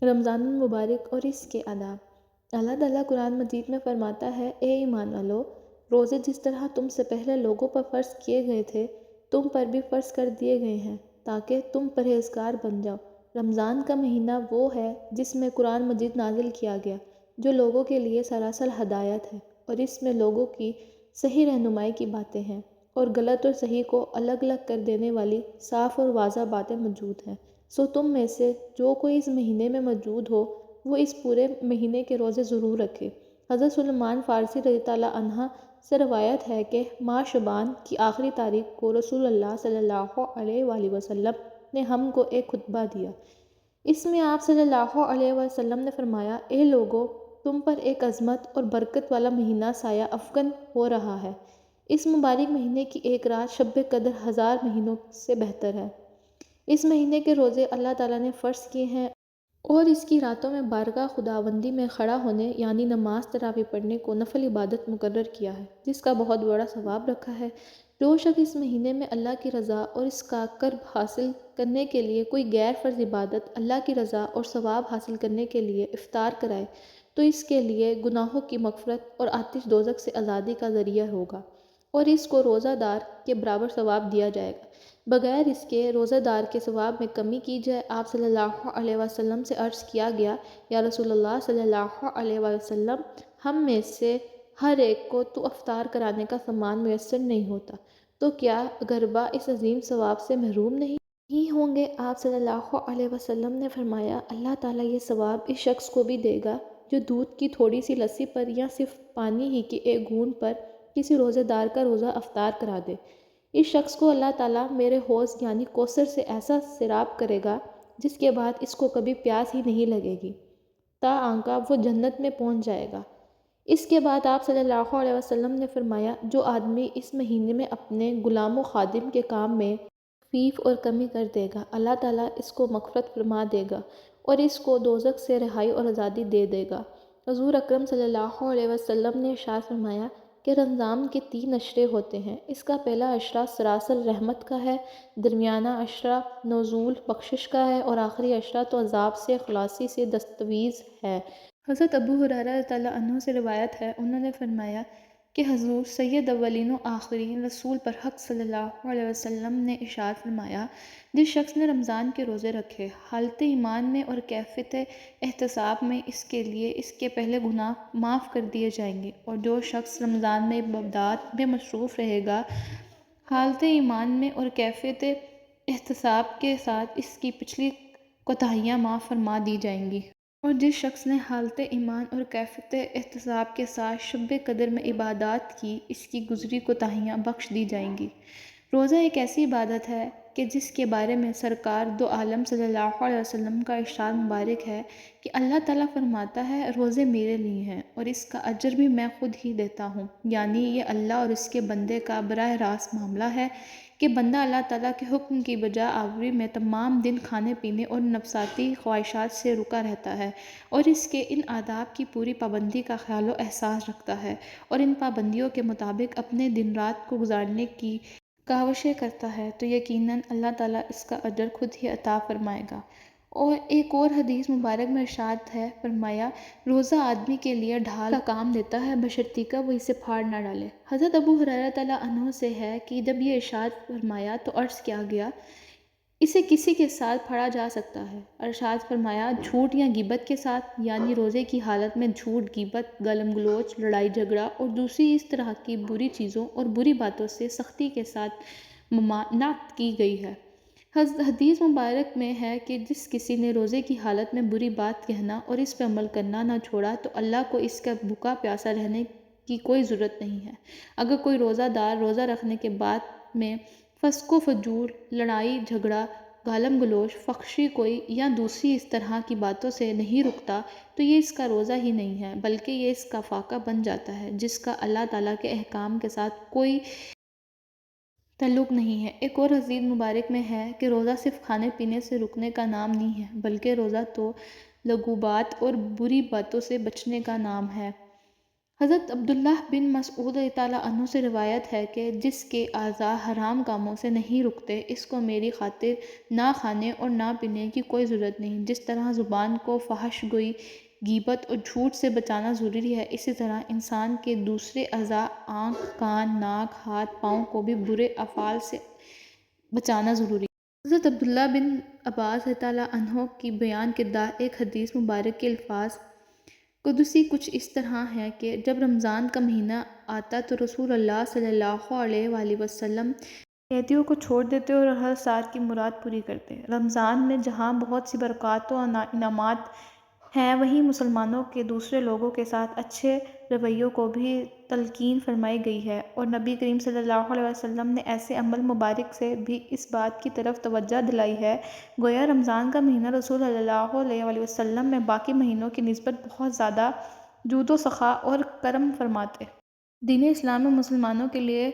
رمضان المبارک اور اس کے آداب۔ اللہ تعالیٰ قرآن مجید میں فرماتا ہے، اے ایمان والو، روزے جس طرح تم سے پہلے لوگوں پر فرض کیے گئے تھے، تم پر بھی فرض کر دیے گئے ہیں تاکہ تم پرہیزگار بن جاؤ۔ رمضان کا مہینہ وہ ہے جس میں قرآن مجید نازل کیا گیا، جو لوگوں کے لیے سراسر ہدایت ہے، اور اس میں لوگوں کی صحیح رہنمائی کی باتیں ہیں، اور غلط اور صحیح کو الگ الگ کر دینے والی صاف اور واضح باتیں موجود ہیں۔ سو تم میں سے جو کوئی اس مہینے میں موجود ہو، وہ اس پورے مہینے کے روزے ضرور رکھے۔ حضرت سلمان فارسی رضی اللہ عنہ سے روایت ہے کہ ماہ شعبان کی آخری تاریخ کو رسول اللہ صلی اللہ علیہ وآلہ وسلم نے ہم کو ایک خطبہ دیا۔ اس میں آپ صلی اللہ علیہ وسلم نے فرمایا، اے لوگو، تم پر ایک عظمت اور برکت والا مہینہ سایہ افکن ہو رہا ہے۔ اس مبارک مہینے کی ایک رات شب قدر 1000 مہینوں سے بہتر ہے۔ اس مہینے کے روزے اللہ تعالیٰ نے فرض کیے ہیں، اور اس کی راتوں میں بارگاہ خداوندی میں کھڑا ہونے یعنی نماز تراویح پڑھنے کو نفل عبادت مقرر کیا ہے، جس کا بہت بڑا ثواب رکھا ہے۔ جو شخص اس مہینے میں اللہ کی رضا اور اس کا قرب حاصل کرنے کے لیے کوئی غیر فرض عبادت اللہ کی رضا اور ثواب حاصل کرنے کے لیے افطار کرائے تو اس کے لیے گناہوں کی مغفرت اور آتش دوزخ سے آزادی کا ذریعہ ہوگا، اور اس کو روزہ دار کے برابر ثواب دیا جائے گا۔ بغیر اس کے روزہ دار کے ثواب میں کمی کی جائے۔ آپ صلی اللہ علیہ وسلم سے عرض کیا گیا، یا رسول اللہ صلی اللہ علیہ وسلم، ہم میں سے ہر ایک کو تو افطار کرانے کا سامان میسر نہیں ہوتا، تو کیا غربا اس عظیم ثواب سے محروم نہیں ہوں گے؟ آپ صلی اللہ علیہ وسلم نے فرمایا، اللہ تعالیٰ یہ ثواب اس شخص کو بھی دے گا جو دودھ کی تھوڑی سی لسی پر یا صرف پانی ہی کی ایک گھونٹ پر کسی روزہ دار کا روزہ افطار کرا دے۔ اس شخص کو اللہ تعالیٰ میرے حوض یعنی کوثر سے ایسا سیراب کرے گا جس کے بعد اس کو کبھی پیاس ہی نہیں لگے گی، تا آنکہ وہ جنت میں پہنچ جائے گا۔ اس کے بعد آپ صلی اللہ علیہ وسلم نے فرمایا، جو آدمی اس مہینے میں اپنے غلام و خادم کے کام میں تخفیف اور کمی کر دے گا، اللہ تعالیٰ اس کو مغفرت فرما دے گا اور اس کو دوزخ سے رہائی اور آزادی دے دے گا۔ حضور اکرم صلی اللہ علیہ وسلم نے ارشاد فرمایا کہ رمضان کے 3 عشرے ہوتے ہیں۔ اس کا پہلا عشرہ سراسر رحمت کا ہے، درمیانہ عشرہ نزول بخشش کا ہے، اور آخری عشرہ تو عذاب سے خلاصی سے دستاویز ہے۔ حضرت ابو ہریرہ رضی اللہ عنہ سے روایت ہے، انہوں نے فرمایا کہ حضور سید اولین و آخرین رسول برحق صلی اللہ علیہ وسلم نے ارشاد فرمایا، جس شخص نے رمضان کے روزے رکھے حالت ایمان میں اور کیفیت احتساب میں، اس کے لیے اس کے پہلے گناہ معاف کر دیے جائیں گے، اور جو شخص رمضان میں عبادات میں مصروف رہے گا حالت ایمان میں اور کیفیت احتساب کے ساتھ، اس کی پچھلی کوتاہیاں معاف فرما دی جائیں گی۔ اور جس شخص نے حالت ایمان اور کیفیت احتساب کے ساتھ شب قدر میں عبادات کی، اس کی گزری کوتاہیاں بخش دی جائیں گی۔ روزہ ایک ایسی عبادت ہے کہ جس کے بارے میں سرکار دو عالم صلی اللہ علیہ وسلم کا ارشاد مبارک ہے کہ اللہ تعالیٰ فرماتا ہے، روزے میرے لیے ہیں اور اس کا اجر بھی میں خود ہی دیتا ہوں۔ یعنی یہ اللہ اور اس کے بندے کا براہ راست معاملہ ہے کہ بندہ اللہ تعالیٰ کے حکم کی بجا آوری میں تمام دن کھانے پینے اور نفساتی خواہشات سے رکا رہتا ہے، اور اس کے ان آداب کی پوری پابندی کا خیال و احساس رکھتا ہے، اور ان پابندیوں کے مطابق اپنے دن رات کو گزارنے کی کاوشیں کرتا ہے، تو یقیناً اللہ تعالیٰ اس کا اجر خود ہی عطا فرمائے گا۔ اور ایک اور حدیث مبارک میں ارشاد ہے، فرمایا، روزہ آدمی کے لیے ڈھال کا کام دیتا ہے بشرطیکہ وہ اسے پھاڑ نہ ڈالے۔ حضرت ابو ہریرہ رضی اللہ عنہ سے ہے کہ جب یہ ارشاد فرمایا تو عرض کیا گیا، اسے کسی کے ساتھ پھاڑا جا سکتا ہے؟ ارشاد فرمایا، جھوٹ یا غیبت کے ساتھ، یعنی روزے کی حالت میں جھوٹ، غیبت، گالم گلوچ، لڑائی جھگڑا اور دوسری اس طرح کی بری چیزوں اور بری باتوں سے سختی کے ساتھ ممانعت کی گئی ہے۔ حدیث مبارک میں ہے کہ جس کسی نے روزے کی حالت میں بری بات کہنا اور اس پہ عمل کرنا نہ چھوڑا تو اللہ کو اس کا بھوکا پیاسا رہنے کی کوئی ضرورت نہیں ہے۔ اگر کوئی روزہ دار روزہ رکھنے کے بعد میں فسق و فجور، لڑائی جھگڑا، گالم گلوچ، فحشی کوئی یا دوسری اس طرح کی باتوں سے نہیں رکتا تو یہ اس کا روزہ ہی نہیں ہے، بلکہ یہ اس کا فاقہ بن جاتا ہے جس کا اللہ تعالیٰ کے احکام کے ساتھ کوئی تعلق نہیں ہے۔ ایک اور حدیث مبارک میں ہے کہ روزہ صرف کھانے پینے سے رکنے کا نام نہیں ہے، بلکہ روزہ تو لغوبات اور بری باتوں سے بچنے کا نام ہے۔ حضرت عبداللہ بن مسعود رضی اللہ عنہ سے روایت ہے کہ جس کے اعضاء حرام کاموں سے نہیں رکتے، اس کو میری خاطر نہ کھانے اور نہ پینے کی کوئی ضرورت نہیں۔ جس طرح زبان کو فحش گوئی، غیبت اور جھوٹ سے بچانا ضروری ہے، اسی طرح انسان کے دوسرے اعضاء آنکھ، کان، ناک، ہاتھ، پاؤں کو بھی برے افعال سے بچانا ضروری ہے۔ حضرت عبداللہ بن عباس رضی اللہ عنہ کی بیان کردہ ایک حدیث مبارک کے الفاظ قدسی کچھ اس طرح ہے کہ جب رمضان کا مہینہ آتا تو رسول اللہ صلی اللہ علیہ وآلہ وسلم قیدیوں کو چھوڑ دیتے اور ہر سال کی مراد پوری کرتے۔ رمضان میں جہاں بہت سی برکات و انعامات ہیں، وہیں مسلمانوں کے دوسرے لوگوں کے ساتھ اچھے رویوں کو بھی تلقین فرمائی گئی ہے، اور نبی کریم صلی اللہ علیہ وسلم نے ایسے عمل مبارک سے بھی اس بات کی طرف توجہ دلائی ہے، گویا رمضان کا مہینہ رسول اللہ علیہ وآلہ وسلم میں باقی مہینوں کی نسبت بہت زیادہ جود و سخا اور کرم فرماتے۔ دین اسلام میں مسلمانوں کے لیے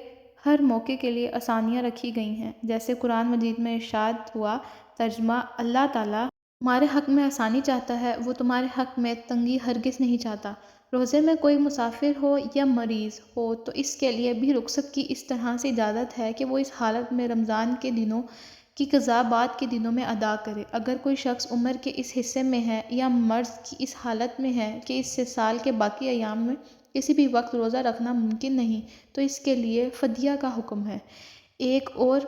ہر موقع کے لیے آسانیاں رکھی گئی ہیں، جیسے قرآن مجید میں ارشاد ہوا، ترجمہ: اللہ تعالیٰ تمہارے حق میں آسانی چاہتا ہے، وہ تمہارے حق میں تنگی ہرگز نہیں چاہتا۔ روزے میں کوئی مسافر ہو یا مریض ہو تو اس کے لیے بھی رخصت کی اس طرح سے اجازت ہے کہ وہ اس حالت میں رمضان کے دنوں کی قضا بعد کے دنوں میں ادا کرے۔ اگر کوئی شخص عمر کے اس حصے میں ہے یا مرض کی اس حالت میں ہے کہ اس سے سال کے باقی ایام میں کسی بھی وقت روزہ رکھنا ممکن نہیں، تو اس کے لیے فدیہ کا حکم ہے۔ ایک اور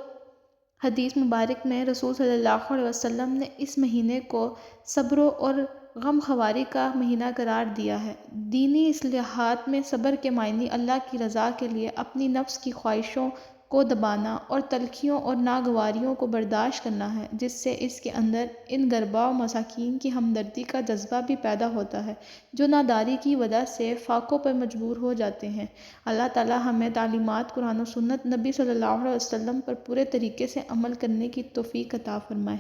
حدیث مبارک میں رسول صلی اللہ علیہ وسلم نے اس مہینے کو صبر اور غمخواری کا مہینہ قرار دیا ہے۔ دینی اصلاحات میں صبر کے معنی اللہ کی رضا کے لیے اپنی نفس کی خواہشوں کو دبانا اور تلخیوں اور ناگواریوں کو برداشت کرنا ہے، جس سے اس کے اندر ان غرباء و مساکین کی ہمدردی کا جذبہ بھی پیدا ہوتا ہے، جو ناداری کی وجہ سے فاقوں پر مجبور ہو جاتے ہیں۔ اللہ تعالی ہمیں تعلیمات قرآن و سنت نبی صلی اللہ علیہ وسلم پر پورے طریقے سے عمل کرنے کی توفیق عطا فرمائے۔